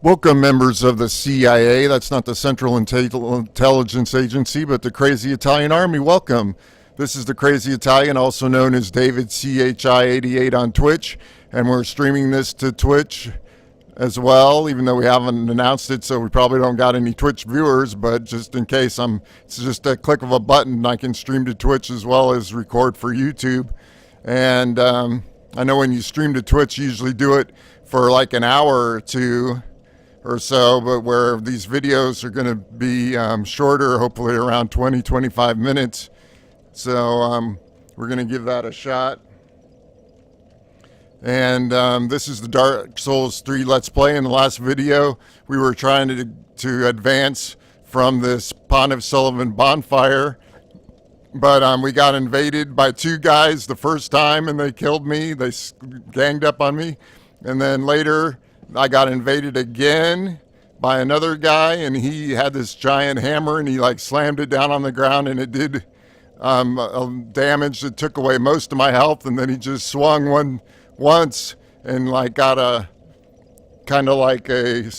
Welcome, members of the CIA. That's not the Central Intelligence Agency, but the Crazy Italian Army. Welcome. This is the Crazy Italian, also known as David CHI88 on Twitch, and we're streaming this to Twitch as well, even though we haven't announced it, so we probably don't got any Twitch viewers, but just in case, it's just a click of a button. I can stream to Twitch as well as record for YouTube. And I know when you stream to Twitch, you usually do it for like an hour or two or so, but where these videos are going to be shorter, hopefully around 20-25 minutes. So we're going to give that a shot. And this is the Dark Souls 3 Let's Play. In the last video, we were trying to advance from this Pontiff Sulyvahn bonfire, but we got invaded by two guys the first time, and they killed me. They ganged up on me. And then later, I got invaded again by another guy, and he had this giant hammer, and he like slammed it down on the ground, and it did damage that took away most of my health. And then he just swung once and like got a kind of like a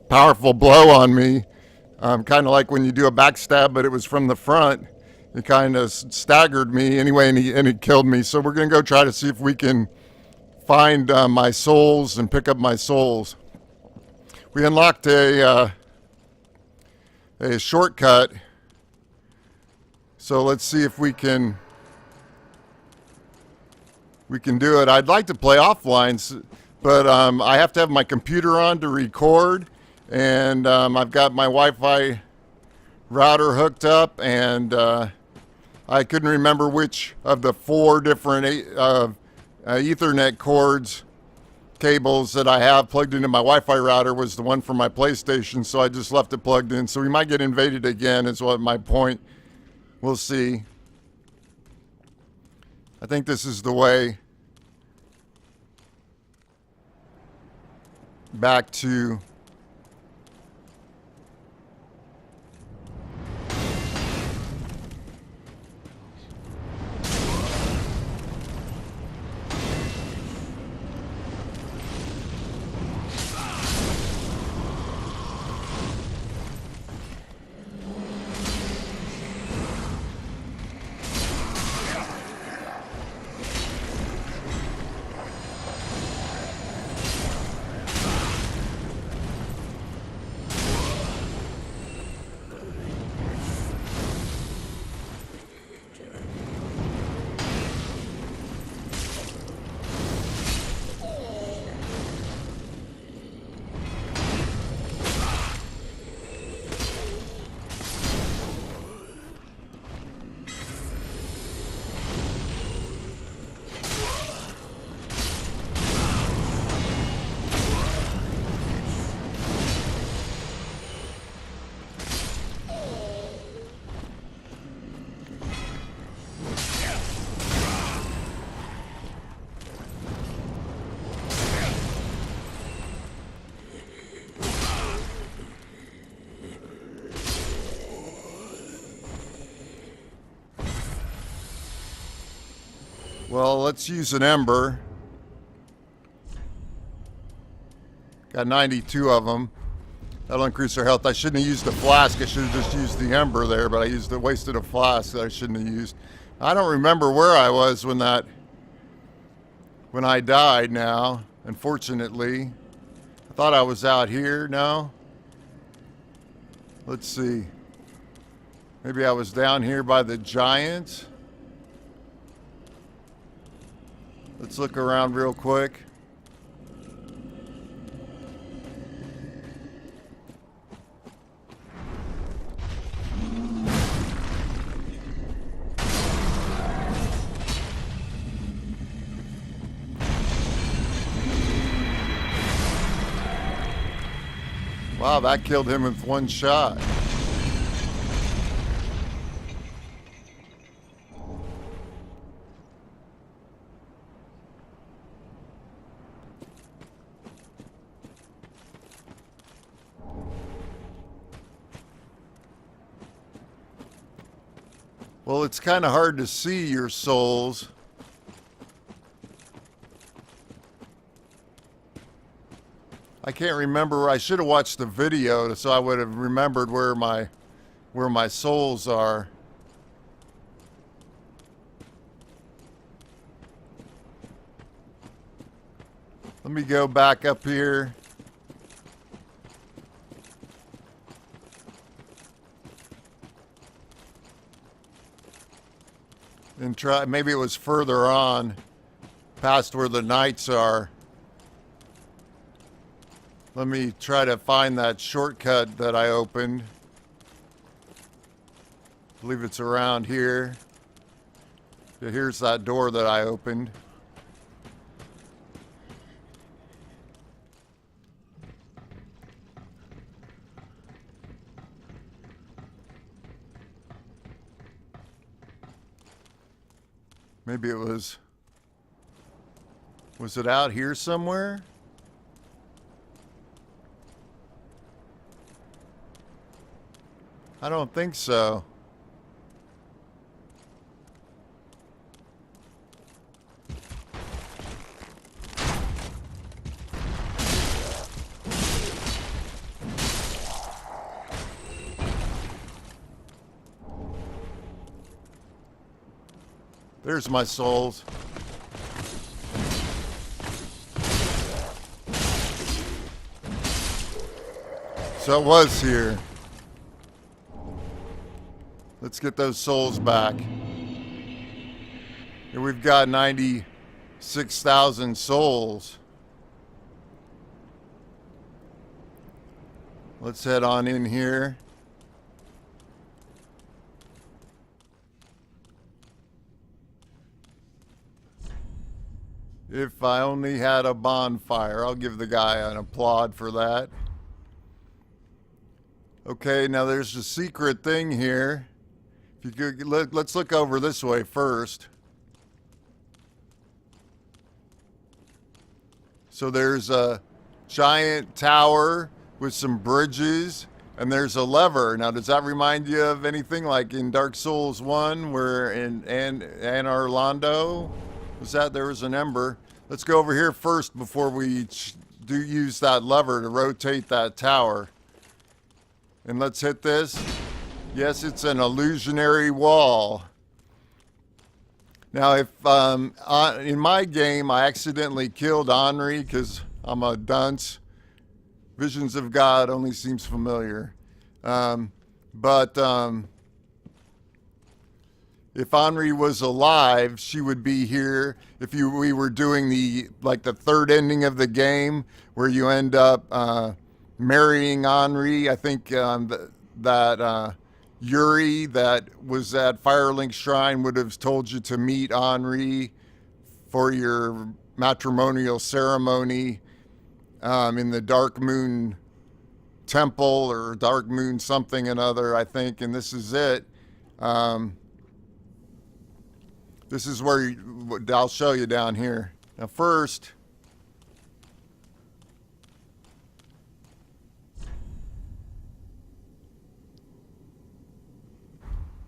powerful blow on me, kind of like when you do a backstab, but it was from the front. It kind of staggered me anyway, and he killed me. So we're gonna go try to see if we can find my souls and pick up my souls. We unlocked a shortcut, so let's see if we can do it. I'd like to play offline, but I have to have my computer on to record, and I've got my Wi-Fi router hooked up, and I couldn't remember which of the four different Ethernet cords cables that I have plugged into my Wi-Fi router was the one from my PlayStation, so I just left it plugged in. So we might get invaded again is what my point. We'll see. I think this is the way back to well, let's use an ember. Got 92 of them. That'll increase our health. I shouldn't have used the flask. I should have just used the ember there, but I wasted a flask that I shouldn't have used. I don't remember where I was when I died now, unfortunately. I thought I was out here. No? Let's see. Maybe I was down here by the giants. Let's look around real quick. Wow, that killed him with one shot. Well, it's kind of hard to see your souls. I can't remember. I should have watched the video so I would have remembered where my souls are. Let me go back up here. And try, maybe it was further on, past where the knights are. Let me try to find that shortcut that I opened. I believe it's around here. Here's that door that I opened. Maybe it was it out here somewhere? I don't think so. There's my souls. So it was here. Let's get those souls back. And we've got 96,000 souls. Let's head on in here. If I only had a bonfire. I'll give the guy an applaud for that. Okay, now there's a secret thing here. If you could, let's look over this way first. So there's a giant tower with some bridges, and there's a lever. Now, does that remind you of anything like in Dark Souls 1, where in Anor Londo? There was an ember. Let's go over here first before we do use that lever to rotate that tower. And let's hit this. Yes, it's an illusionary wall. Now, if in my game I accidentally killed Anri because I'm a dunce, Visions of God only seems familiar. If Anri was alive, she would be here. If we were doing the third ending of the game, where you end up marrying Anri, I think that Yuri, that was at Firelink Shrine, would have told you to meet Anri for your matrimonial ceremony in the Darkmoon Temple, or Darkmoon something another, I think. And this is it. This is where I'll show you down here. Now first,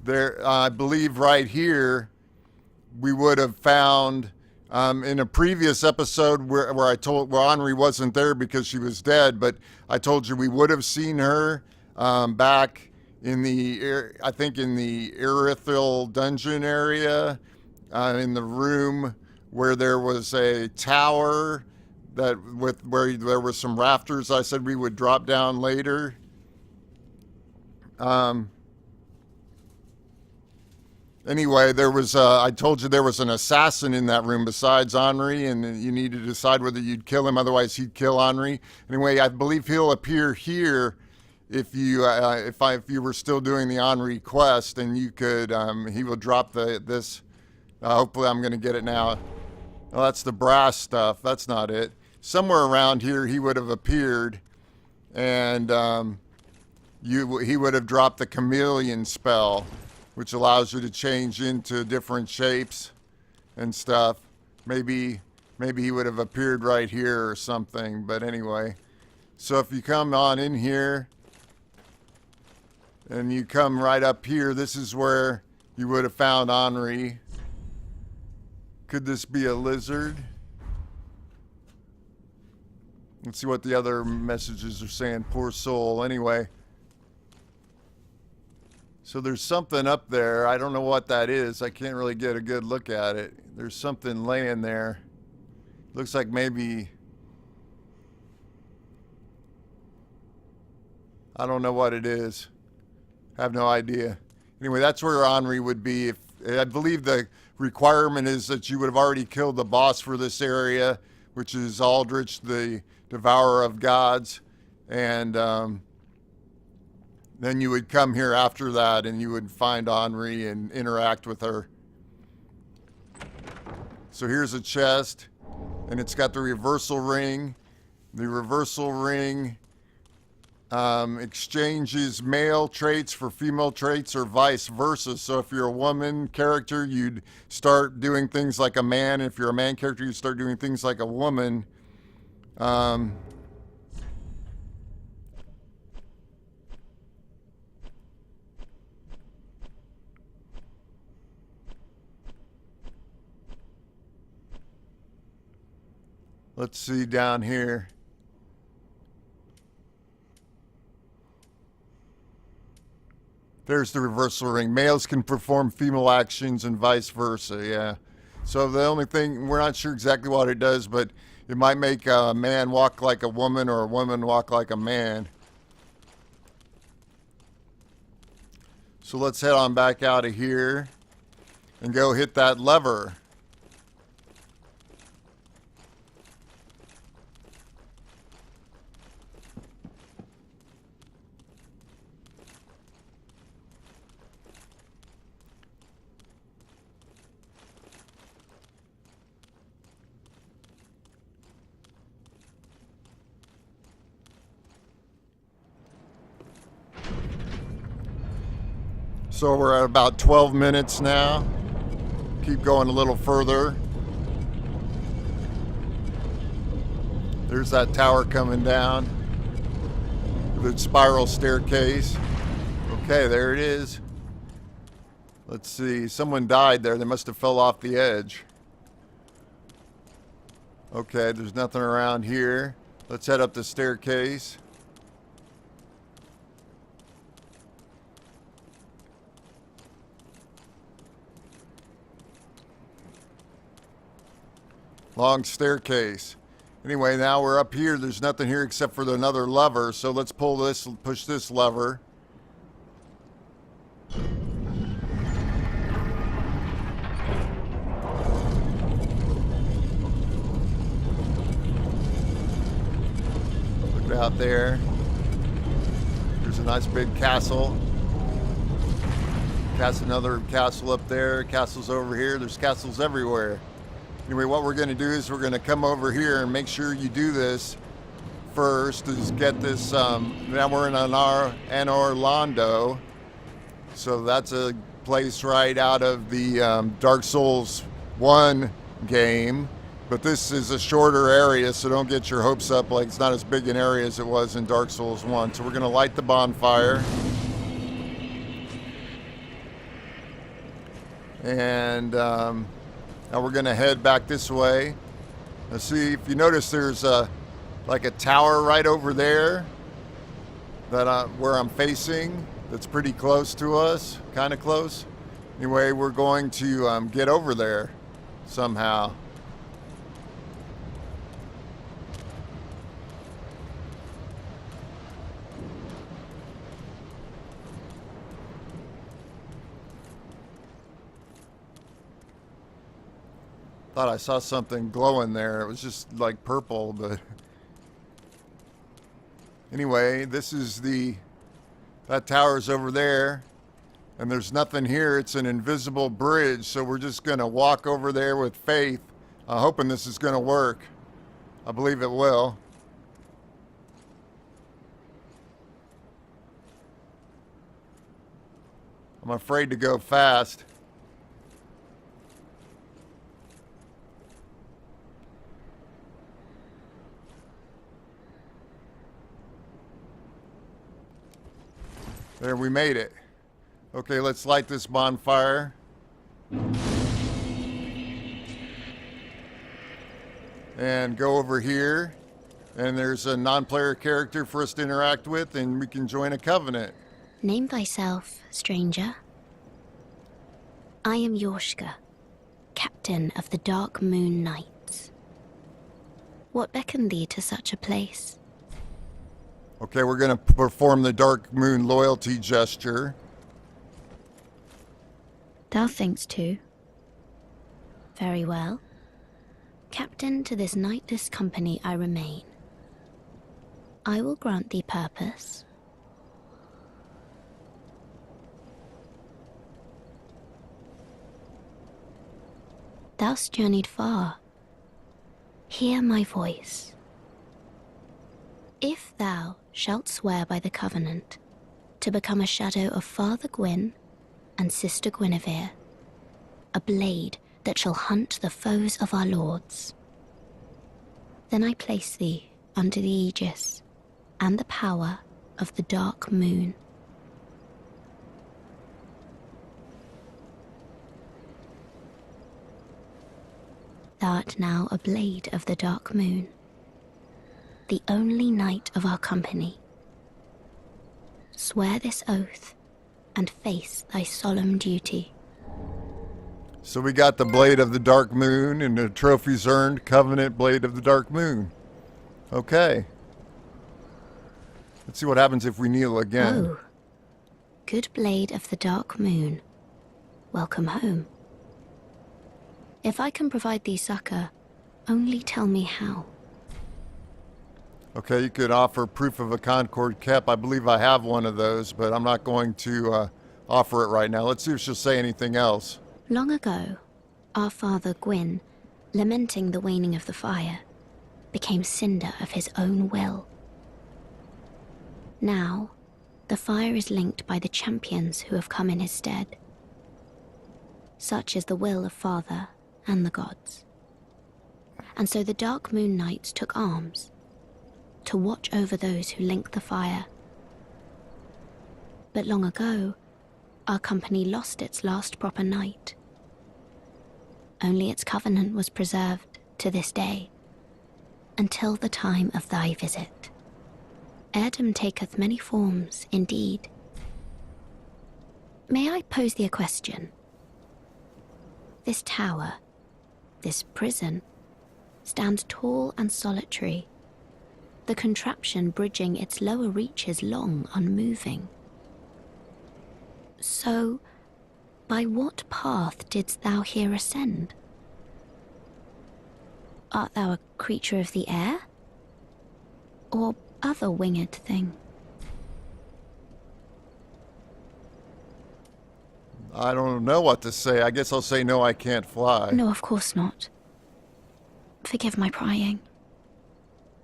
there, I believe right here, we would have found in a previous episode where Anri wasn't there because she was dead, but I told you we would have seen her back in the, I think in the Irithyll dungeon area. In the room where there was a tower where there were some rafters. I said we would drop down later. Anyway, there was I told you there was an assassin in that room besides Anri, and you need to decide whether you'd kill him, otherwise he'd kill Anri. Anyway, I believe he'll appear here if you if you were still doing the Anri quest, and you could he will drop this. Hopefully I'm going to get it now. Well, that's the brass stuff. That's not it. Somewhere around here he would have appeared, and he would have dropped the chameleon spell, which allows you to change into different shapes and stuff. Maybe he would have appeared right here or something. But anyway, so if you come on in here and you come right up here, this is where you would have found Anri. Could this be a lizard? Let's see what the other messages are saying. Poor soul. Anyway. So there's something up there. I don't know what that is. I can't really get a good look at it. There's something laying there. Looks like maybe... I don't know what it is. I have no idea. Anyway, that's where Anri would be. I believe the requirement is that you would have already killed the boss for this area, which is Aldrich, the Devourer of Gods. And then you would come here after that and you would find Anri and interact with her. So here's a chest, and it's got the reversal ring. The reversal ring exchanges male traits for female traits or vice versa. So if you're a woman character, you'd start doing things like a man. If you're a man character, you'd start doing things like a woman. Let's see down here. There's the reversal ring. Males can perform female actions and vice versa, yeah. So the only thing, we're not sure exactly what it does, but it might make a man walk like a woman or a woman walk like a man. So let's head on back out of here and go hit that lever. So we're at about 12 minutes now. Keep going a little further. There's that tower coming down. The spiral staircase. Okay, there it is. Let's see. Someone died there. They must have fell off the edge. Okay, there's nothing around here. Let's head up the staircase. Long staircase. Anyway, now we're up here. There's nothing here except for another lever. So let's pull this, push this lever. Look out there. There's a nice big castle. Another castle up there. Castles over here. There's castles everywhere. Anyway, what we're going to do is we're going to come over here and make sure you do this first, is get this, now we're in Anor Londo. So that's a place right out of the Dark Souls 1 game. But this is a shorter area, so don't get your hopes up like it's not as big an area as it was in Dark Souls 1. So we're going to light the bonfire. And now we're going to head back this way. Let's see, if you notice there's like a tower right over there that where I'm facing that's pretty close to us, kind of close. Anyway, we're going to get over there somehow. Thought I saw something glowing there. It was just like purple, but anyway, this is that tower's over there, and there's nothing here. It's an invisible bridge, so we're just gonna walk over there with faith, hoping this is gonna work. I believe it will. I'm afraid to go fast. There, we made it. Okay, let's light this bonfire. And go over here And there's a non-player character for us to interact with, and we can join a covenant. Name thyself, stranger. I am Yorshka, captain of the Darkmoon Knights. What beckoned thee to such a place? Okay, we're going to perform the Darkmoon loyalty gesture. Thou thinkst too. Very well. Captain to this knightless company I remain. I will grant thee purpose. Thou'st journeyed far. Hear my voice. If thou shalt swear by the covenant to become a shadow of Father Gwyn and Sister Guinevere, a blade that shall hunt the foes of our lords, then I place thee under the aegis and the power of the Dark Moon. Thou art now a blade of the Dark Moon, the only knight of our company. Swear this oath and face thy solemn duty. So we got the Blade of the Dark Moon and the trophies earned, Covenant Blade of the Dark Moon. Okay. Let's see what happens if we kneel again. Oh, good Blade of the Dark Moon, welcome home. If I can provide thee succor, only tell me how. Okay, you could offer proof of a Concord cap. I believe I have one of those, but I'm not going to offer it right now. Let's see if she'll say anything else. Long ago, our father Gwyn, lamenting the waning of the fire, became cinder of his own will. Now, the fire is linked by the champions who have come in his stead. Such is the will of Father and the gods. And so the Dark Moon Knights took arms to watch over those who link the fire. But long ago, our company lost its last proper knight. Only its covenant was preserved to this day, until the time of thy visit. Heirdom taketh many forms, indeed. May I pose thee a question? This tower, this prison, stands tall and solitary, the contraption bridging its lower reaches long unmoving. So, by what path didst thou here ascend? Art thou a creature of the air? Or other winged thing? I don't know what to say. I guess I'll say no, I can't fly. No, of course not. Forgive my prying.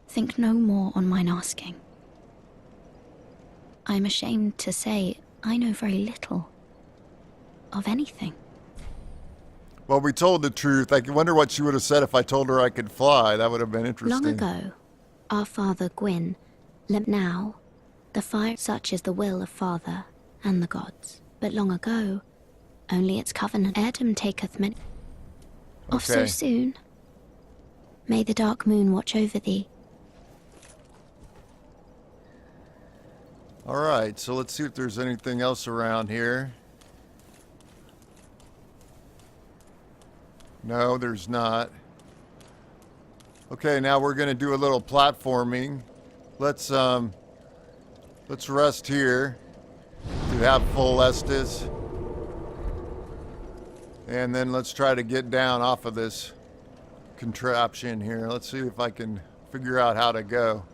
Think no more on mine asking. I am ashamed to say I know very little of anything. Well, we told the truth. I wonder what she would have said if I told her I could fly. That would have been interesting. Long ago, our father Gwyn, now, the fire such is the will of Father and the gods. But long ago, only its covenant Heirdom taketh many. Off so soon. May the Dark Moon watch over thee. All right, so let's see if there's anything else around here. No, there's not. Okay, now we're going to do a little platforming. Let's rest here to have full Estes. And then let's try to get down off of this contraption here. Let's see if I can figure out how to go.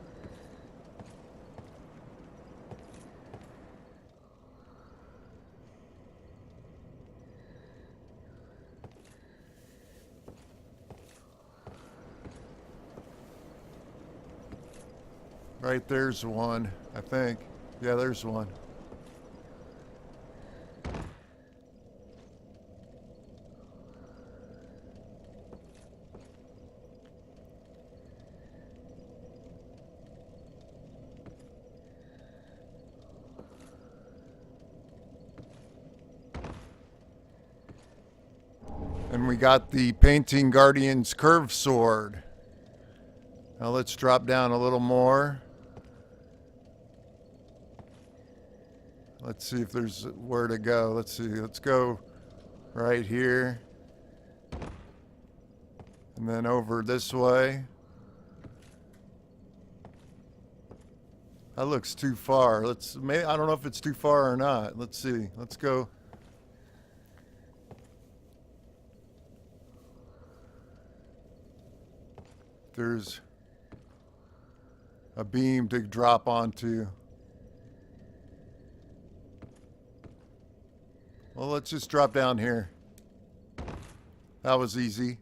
Right there's one, I think. Yeah, there's one. And we got the Painting Guardian's curved sword. Now let's drop down a little more. Let's see if there's where to go. Let's see. Let's go right here. And then over this way. That looks too far. I don't know if it's too far or not. Let's see. Let's go. There's a beam to drop onto. Well, let's just drop down here. That was easy.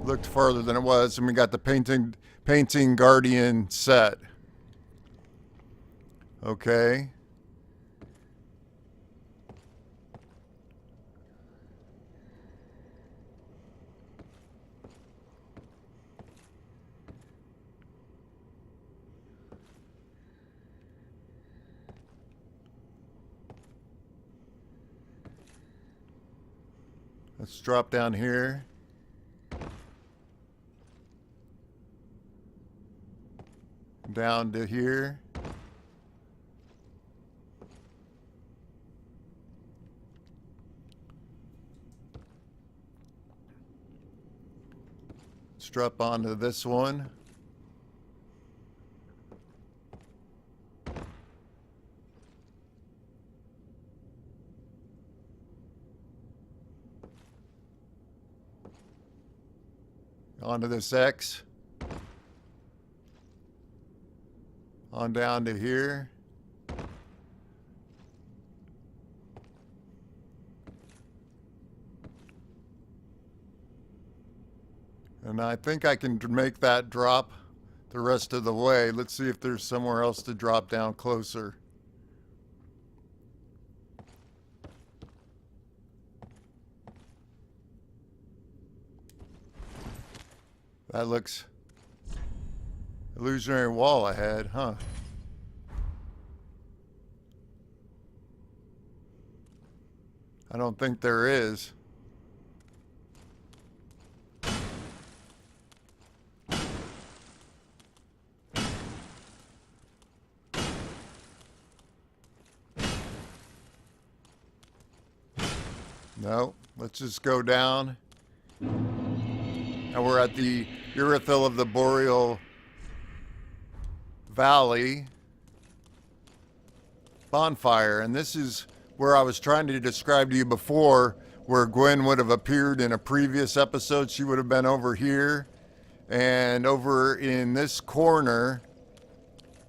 Looked farther than it was, and we got the painting guardian set. Okay. Let's drop down here. Down to here. Let's drop onto this one. Onto this X. On down to here. And I think I can make that drop the rest of the way. Let's see if there's somewhere else to drop down closer. That looks Illusory Wall ahead, huh? I don't think there is. No, let's just go down. And we're at the Irithyll of the Boreal Valley bonfire, and this is where I was trying to describe to you before, where Gwen would have appeared in a previous episode. She would have been over here, and over in this corner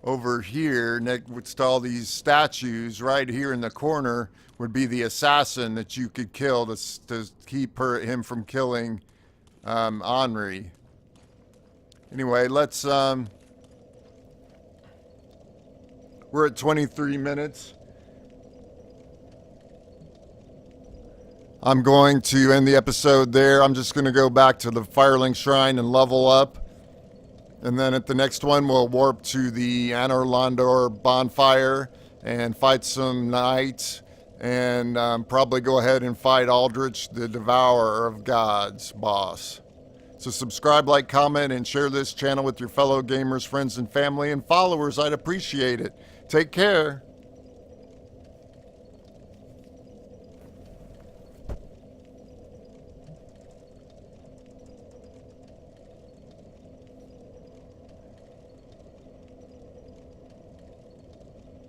over here next to all these statues right here in the corner would be the assassin that you could kill to keep him from killing Anri. Anyway, let's we're at 23 minutes. I'm going to end the episode there. I'm just going to go back to the Firelink Shrine and level up. And then at the next one, we'll warp to the Anor Londo bonfire and fight some knights. And probably go ahead and fight Aldrich, the Devourer of Gods boss. So subscribe, like, comment, and share this channel with your fellow gamers, friends, and family and followers. I'd appreciate it. Take care.